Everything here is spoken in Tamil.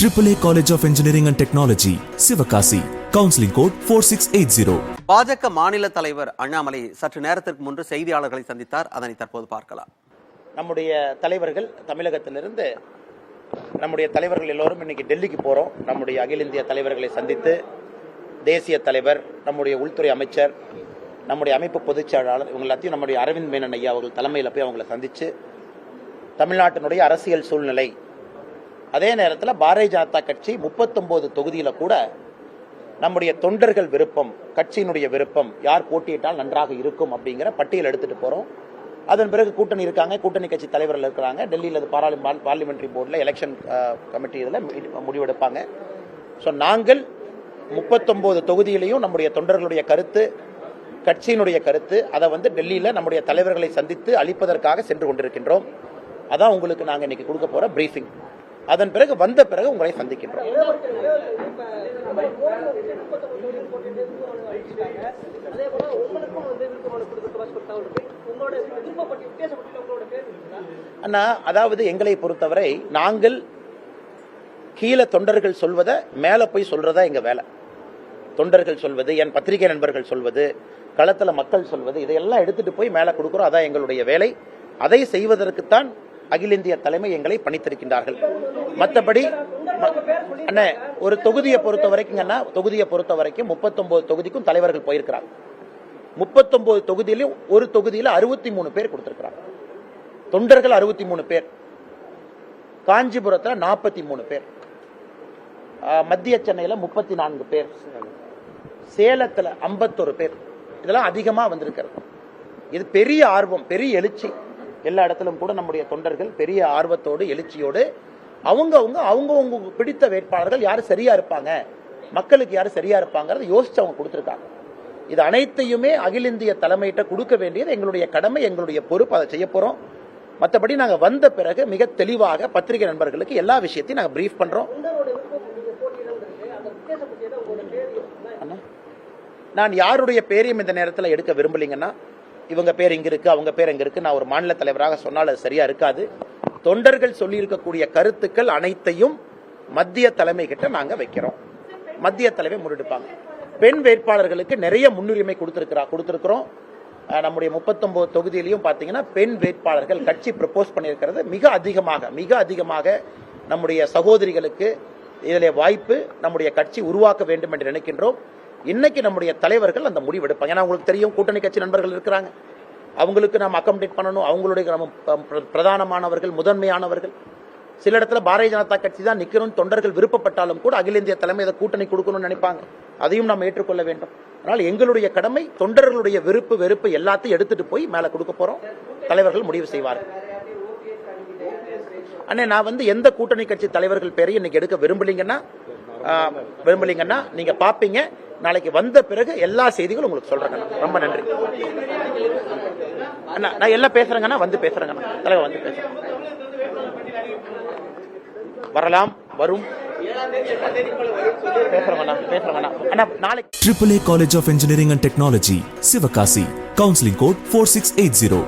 AAA College of Engineering and Technology, Sivakasi. Counseling code 4680. பாஜக மாநில தலைவர் அண்ணாமலை சற்று நேரத்திற்கு முன்பு செய்தியாளர்களை சந்தித்தார். அதனை தற்போது பார்க்கலாம். நம்முடைய தலைவர்கள் தமிழகத்திலிருந்து நம்முடைய தலைவர்கள் எல்லோரும் இன்னைக்கு டெல்லிக்கு போறோம். நம்முடைய அகில இந்திய தலைவர்களை சந்தித்து தேசிய தலைவர், நம்முடைய உள்துறை அமைச்சர், நம்முடைய அமைப்பு பொதுச் செயலாளர் இவங்க எல்லாத்தையும் நம்முடைய அரவிந்த் மேனன் ஐயா அவர்கள் தலைமையில் போய் அவங்களை சந்திச்சு தமிழ்நாட்டினுடைய அரசியல் சூழ்நிலை, அதே நேரத்தில் பாரதிய ஜனதா கட்சி 39 தொகுதியில் கூட நம்முடைய தொண்டர்கள் விருப்பம், கட்சியினுடைய விருப்பம், யார் போட்டியிட்டால் நன்றாக இருக்கும் அப்படிங்கிற பட்டியல் எடுத்துட்டு போறோம். அதன் பிறகு கூட்டணி இருக்காங்க, கூட்டணி கட்சி தலைவர்கள் இருக்கிறாங்க. டெல்லியில் அது பார்லிமெண்டரி போர்டில் எலெக்ஷன் கமிட்டி இதில் முடிவெடுப்பாங்க. ஸோ நாங்கள் 39 தொகுதியிலையும் நம்முடைய தொண்டர்களுடைய கருத்து, கட்சியினுடைய கருத்து, அதை டெல்லியில் நம்முடைய தலைவர்களை சந்தித்து அளிப்பதற்காக சென்று கொண்டிருக்கின்றோம். அதான் உங்களுக்கு நாங்கள் இன்னைக்கு கொடுக்க போற பிரீஃபிங். அதன் பிறகு வந்த பிறகு உங்களை சந்திக்கின்றோம். அண்ணா, அதாவது எங்களை பொறுத்தவரை நாங்கள் கீழே தொண்டர்கள் சொல்வதை மேல போய் சொல்றதா எங்க வேலை. தொண்டர்கள் சொல்வது, என் பத்திரிகை நண்பர்கள் சொல்வது, களத்துல மக்கள் சொல்வது, இதையெல்லாம் எடுத்துட்டு போய் மேல கொடுக்கிறோம். அதான் எங்களுடைய வேலை. அதை செய்வதற்குத்தான் அகில இந்திய தலைமை எங்களை பணித்திருக்கின்றார்கள். மற்றபடி அண்ணே, ஒரு தொகுதியை பொறுத்த வரைக்கும் 39 தொகுதிக்கும் தலைவர்கள் போயிருக்கிறாங்க. 39 தொகுதியிலும் ஒரு தொகுதியில் 63 பேர் கொடுத்திருக்கிறாங்க. தொண்டர்கள் 63 பேர், காஞ்சிபுரத்தில் 43 பேர், மத்திய சென்னையில் 34 பேர், சேலத்தில் 51 பேர். இதெல்லாம் அதிகமா வந்திருக்கிறது. இது பெரிய ஆர்வம், பெரிய எழுச்சி. எல்லா இடத்திலும் கூட நம்முடைய தொண்டர்கள் பெரிய ஆர்வத்தோடு, எழுச்சியோடு அவங்க பிடித்த வேட்பாளர்கள் யாரு சரியா இருப்பாங்க, மக்களுக்கு யாரு சரியா இருப்பாங்க யோசிச்சு அவங்க கொடுத்திருக்காங்க. இது அனைத்தையுமே அகில இந்திய தலைமையிட்ட கொடுக்க வேண்டியது எங்களுடைய கடமை, எங்களுடைய பொறுப்பு. அதை செய்ய போறோம். மற்றபடி நாங்க வந்த பிறகு மிக தெளிவாக பத்திரிகை நண்பர்களுக்கு எல்லா விஷயத்தையும் நாங்க பிரீஃப் பண்றோம். நான் யாருடைய பேரையும் இந்த நேரத்தில் எடுக்க விரும்பலீங்கன்னா, இவங்க பேர் இங்க இருக்கு, அவங்க பேர் இங்க இருக்கு, நான் ஒரு மாநில தலைவராக சொன்னால் அது சரியா இருக்காது. தொண்டர்கள் சொல்லி இருக்கக்கூடிய கருத்துக்கள் அனைத்தையும் மத்திய தலைமை கிட்ட நாங்க வைக்கிறோம். மத்திய தலைமை முன்னெடுப்பாங்க. பெண் வேட்பாளர்களுக்கு நிறைய முன்னுரிமை கொடுத்திருக்கிறோம். நம்முடைய 39 தொகுதியிலையும் பாத்தீங்கன்னா பெண் வேட்பாளர்கள் கட்சி ப்ரப்போஸ் பண்ணியிருக்கிறது மிக அதிகமாக நம்முடைய சகோதரிகளுக்கு இதிலே வாய்ப்பு நம்முடைய கட்சி உருவாக்க வேண்டும் என்று நினைக்கின்றோம். இன்னைக்கு நம்முடைய தலைவர்கள் அந்த முடிவெடுப்பாங்க. ஏன்னா உங்களுக்கு தெரியும், கூட்டணி கட்சி நண்பர்கள் இருக்கிறாங்க, அவங்களுக்கு நாம் அக்கமடேட் பண்ணணும். அவங்களுடைய பிரதானமானவர்கள், முதன்மையானவர்கள். சில இடத்துல பாரதிய ஜனதா கட்சி தான் நிக்கணும் தொண்டர்கள் விருப்பப்பட்டாலும் கூட அகில இந்திய தலைமை அதை கூட்டணி கொடுக்கணும்னு நினைப்பாங்க. அதையும் நாம் ஏற்றுக்கொள்ள வேண்டும். அதனால் எங்களுடைய கடமை தொண்டர்களுடைய விருப்பு வெறுப்பு எல்லாத்தையும் எடுத்துட்டு போய் மேல கொடுக்க போறோம். தலைவர்கள் முடிவு செய்வார்கள். அண்ணே, நான் எந்த கூட்டணி கட்சி தலைவர்கள் பேரையும் இன்னைக்கு எடுக்க விரும்பலீங்கன்னா நீங்க பாப்பீங்க. நாளைக்கு வந்த பிறகு எல்லா செய்திகளும் உங்களுக்கு சொல்றேங்க. ரொம்ப நன்றி அண்ணா. நான் எல்லாம் பேசுறேங்கண்ணா, பேசுறேங்கண்ணா, தலைவர் பேசுறேன். வரலாம், வரும், பேசுறேங்கண்ணா. அண்ணா, நாளைக்கு AAA College of Engineering and Technology, Sivakasi. Counseling code 4680.